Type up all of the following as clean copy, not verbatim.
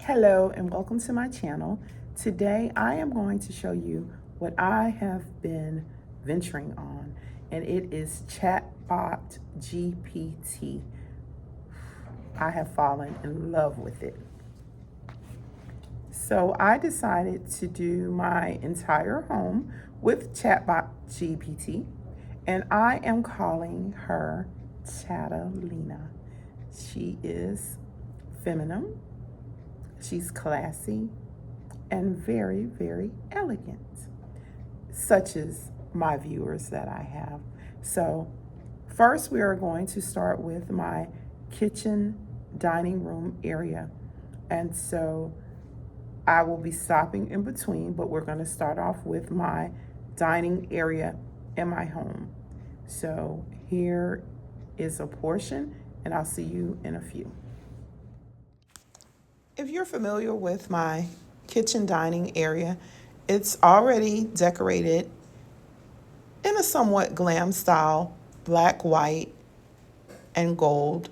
Hello and welcome to my channel. Today I am going to show you what I have been venturing on, and it is Chatbot GPT. I have fallen in love with it. So I decided to do my entire home with Chatbot GPT, and I am calling her Catalina. She is feminine, she's classy, and very, very elegant, such as my viewers that I have. So first we are going to start with my kitchen dining room area. And so I will be stopping in between, but we're going to start off with my dining area in my home. So here is a portion, and I'll see you in a few. If you're familiar with my kitchen dining area, it's already decorated in a somewhat glam style, black, white, and gold.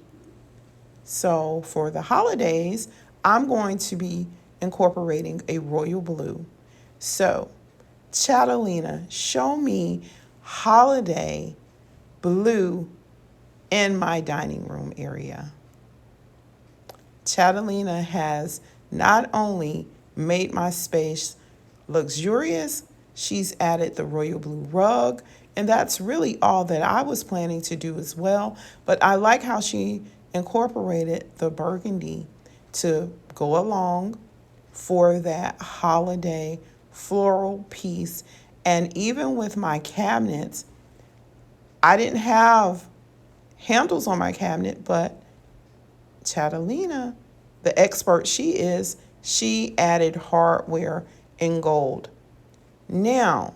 So for the holidays, I'm going to be incorporating a royal blue. So, Catalina, show me holiday blue in my dining room area. Catalina has not only made my space luxurious, she's added the royal blue rug, and that's really all that I was planning to do as well. But I like how she incorporated the burgundy to go along for that holiday floral piece. And even with my cabinets, I didn't have handles on my cabinet, but Catalina, the expert she is, she added hardware in gold. Now,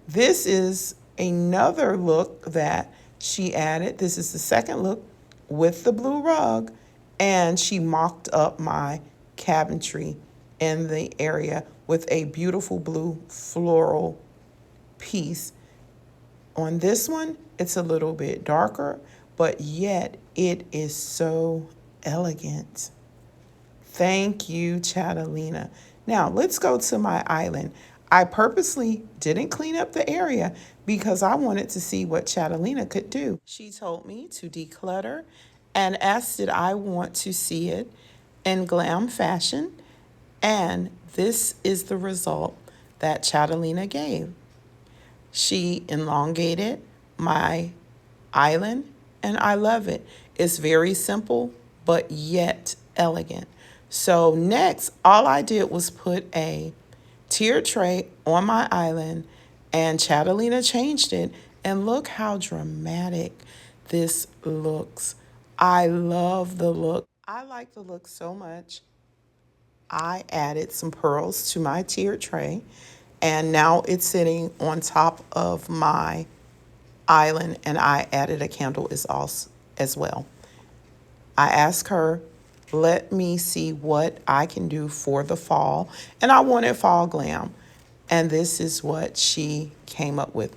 this is another look that she added. This is the second look with the blue rug, and she mocked up my cabinetry in the area with a beautiful blue floral piece. On this one, it's a little bit darker, but yet it is so elegant. Thank you, Catalina. Now, let's go to my island. I purposely didn't clean up the area because I wanted to see what Catalina could do. She told me to declutter and asked did I want to see it in glam fashion, and this is the result that Catalina gave. She elongated my island, and I love it. It's very simple, but yet elegant. So next, all I did was put a tiered tray on my island, and Catalina changed it. And look how dramatic this looks. I love the look. I like the look so much. I added some pearls to my tiered tray, and now it's sitting on top of my island, and I added a candle as well. I asked her, let me see what I can do for the fall, and I wanted fall glam, and this is what she came up with.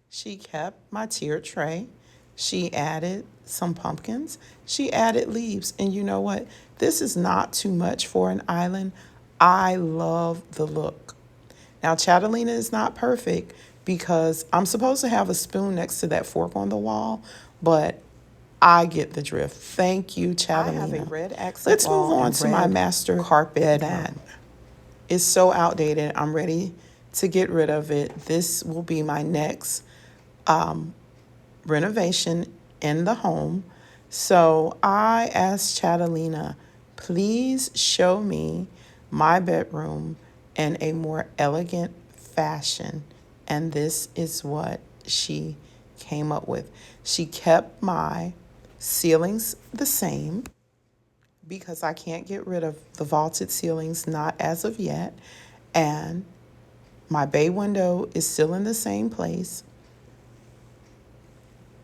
She kept my tiered tray. She added some pumpkins. She added leaves. And you know what? This is not too much for an island. I love the look. Now, Catalina is not perfect because I'm supposed to have a spoon next to that fork on the wall, but I get the drift. Thank you, Catalina. I have a red accent. Let's move on to my master carpet that is so outdated. I'm ready to get rid of it. This will be my next renovation in the home. So I asked Catalina, please show me my bedroom in a more elegant fashion. And this is what she came up with. She kept my ceilings the same because I can't get rid of the vaulted ceilings, not as of yet. And my bay window is still in the same place.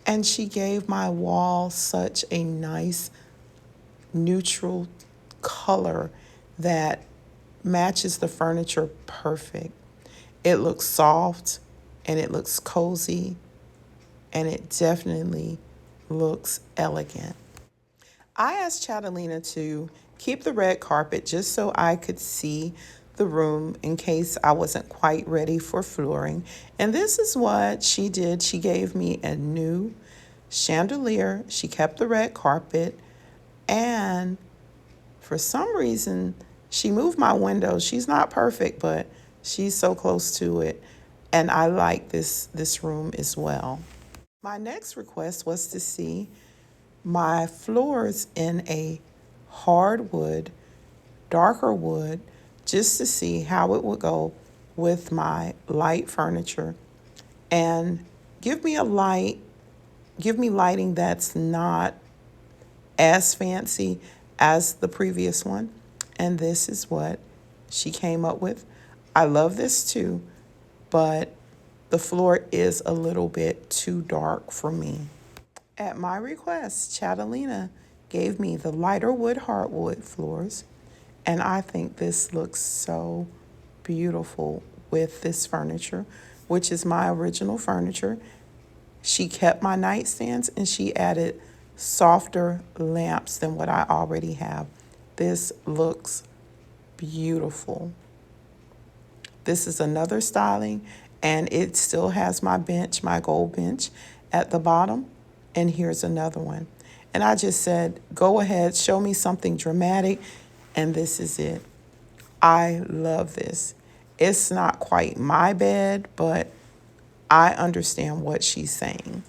And she gave my wall such a nice neutral color that matches the furniture perfect. It looks soft and it looks cozy and it definitely looks elegant. I asked Catalina to keep the red carpet just so I could see the room in case I wasn't quite ready for flooring. And this is what she did. She gave me a new chandelier. She kept the red carpet, and for some reason, she moved my window. She's not perfect, but she's so close to it. And I like this room as well. My next request was to see my floors in a hardwood, darker wood, just to see how it would go with my light furniture and give me a light, give me lighting that's not as fancy as the previous one. And this is what she came up with. I love this too, but the floor is a little bit too dark for me. At my request, Catalina gave me the lighter wood hardwood floors, and I think this looks so beautiful with this furniture, which is my original furniture. She kept my nightstands and she added softer lamps than what I already have. This looks beautiful. This is another styling, and it still has my bench, my gold bench at the bottom. And here's another one. And I just said, go ahead, show me something dramatic. And this is it. I love this. It's not quite my bed, but I understand what she's saying.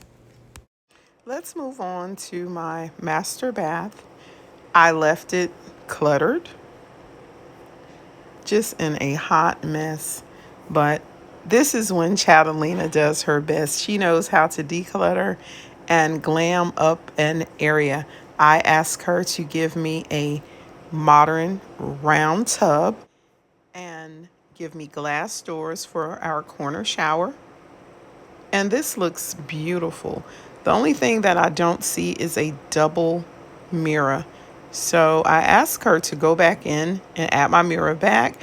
Let's move on to my master bath. I left it cluttered, just in a hot mess. But this is when Catalina does her best. She knows how to declutter and glam up an area. I asked her to give me a modern round tub and give me glass doors for our corner shower. And this looks beautiful. The only thing that I don't see is a double mirror. So I asked her to go back in and add my mirror back,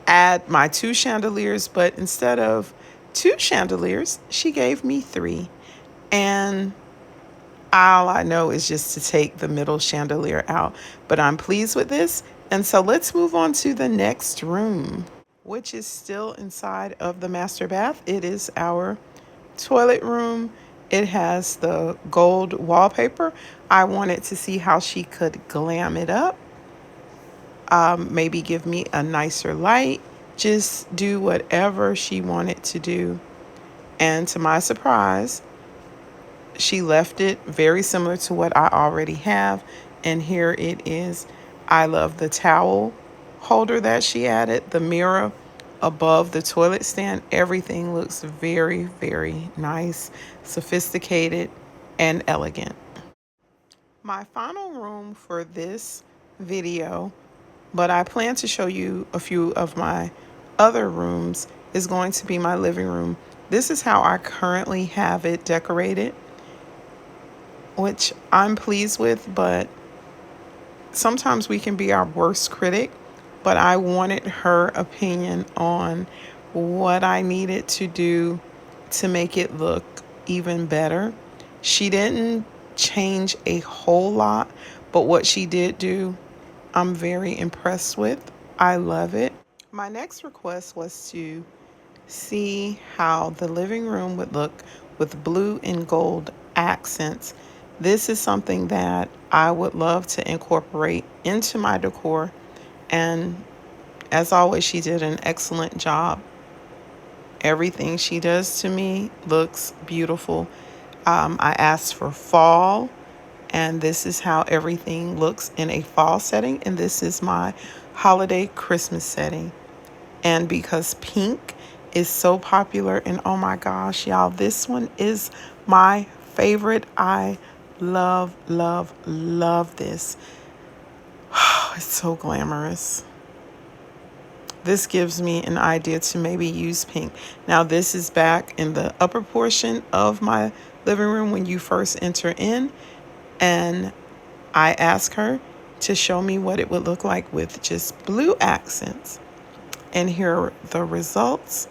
add my 2 chandeliers, but instead of 2 chandeliers, she gave me 3. And all I know is just to take the middle chandelier out. But I'm pleased with this. And so let's move on to the next room, which is still inside of the master bath. It is our toilet room. It has the gold wallpaper. I wanted to see how she could glam it up. Maybe give me a nicer light. Just do whatever she wanted to do. And to my surprise, she left it very similar to what I already have. And here it is. I love the towel holder that she added, the mirror above the toilet stand. Everything looks very, very nice, sophisticated, and elegant. My final room for this video, but I plan to show you a few of my other rooms, is going to be my living room. This is how I currently have it decorated, which I'm pleased with, but sometimes we can be our worst critic. But I wanted her opinion on what I needed to do to make it look even better. She didn't change a whole lot, but what she did do, I'm very impressed with. I love it. My next request was to see how the living room would look with blue and gold accents. This is something that I would love to incorporate into my decor. And as always, she did an excellent job. Everything she does to me looks beautiful. I asked for fall, and this is how everything looks in a fall setting. And this is my holiday Christmas setting. And because pink is so popular, and oh my gosh, y'all, this one is my favorite. I love, love, love this. It's so glamorous. This gives me an idea to maybe use pink. Now, this is back in the upper portion of my living room when you first enter in. And I asked her to show me what it would look like with just blue accents. And here are the results.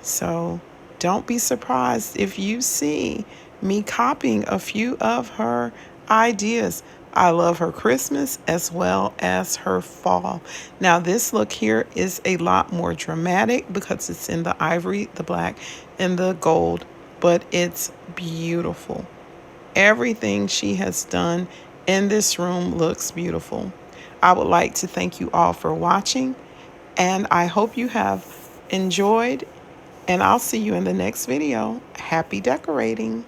So don't be surprised if you see me copying a few of her ideas. I love her Christmas as well as her fall. Now this look here is a lot more dramatic because it's in the ivory, the black, and the gold, but it's beautiful. Everything she has done in this room looks beautiful. I would like to thank you all for watching, and I hope you have enjoyed, and I'll see you in the next video. Happy decorating.